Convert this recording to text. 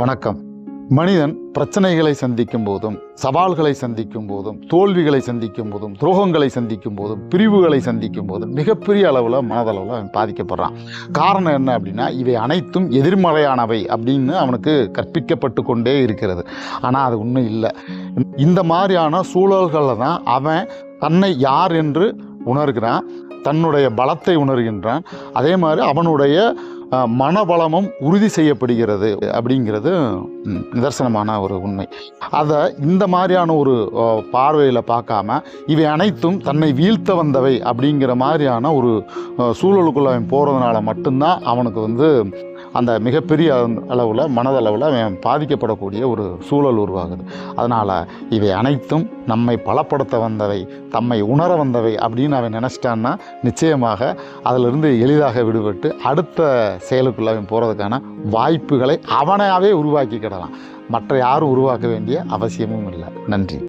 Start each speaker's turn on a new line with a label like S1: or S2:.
S1: வணக்கம். மனிதன் பிரச்சனைகளை சந்திக்கும் போதும், சவால்களை சந்திக்கும் போதும், தோல்விகளை சந்திக்கும் போதும், துரோகங்களை சந்திக்கும் போதும், பிரிவுகளை சந்திக்கும் போதும் மிகப்பெரிய அளவில் மனதளவில் அவன் பாதிக்கப்படுறான். காரணம் என்ன அப்படின்னா, இவை அனைத்தும் எதிர்மறையானவை அப்படின்னு அவனுக்கு கற்பிக்கப்பட்டு கொண்டே இருக்கிறது. ஆனால் அது உண்மை இல்லை. இந்த மாதிரியான சூழல்களில் தான் அவன் தன்னை யார் என்று உணர்கிறான், தன்னுடைய பலத்தை உணர்கின்றான். அதே மாதிரி அவனுடைய மனபலமும் உறுதி செய்யப்படுகிறது அப்படிங்கிறது நிதர்சனமான ஒரு உண்மை. அதை இந்த மாதிரியான ஒரு பார்வையில் பார்க்காம இவை அனைத்தும் தன்னை வீழ்த்த வந்தவை அப்படிங்கிற மாதிரியான ஒரு சூழலுக்குள்ளே அவன் போகிறதுனால மட்டும்தான் அவனுக்கு அந்த மிகப்பெரிய அளவில் மனதளவில் அவன் பாதிக்கப்படக்கூடிய ஒரு சூழல் உருவாகுது. அதனால் இவை அனைத்தும் நம்மை பலப்படுத்த வந்தவை, தம்மை உணர வந்தவை அப்படின்னு அவன் நினச்சிட்டான்னா நிச்சயமாக அதிலிருந்து எளிதாக விடுபட்டு அடுத்த செயலுக்குள்ளே அவன் போகிறதுக்கான வாய்ப்புகளை அவனாகவே உருவாக்கிக்கிடலாம். மற்ற யாரும் உருவாக்க வேண்டிய அவசியமும் இல்லை. நன்றி.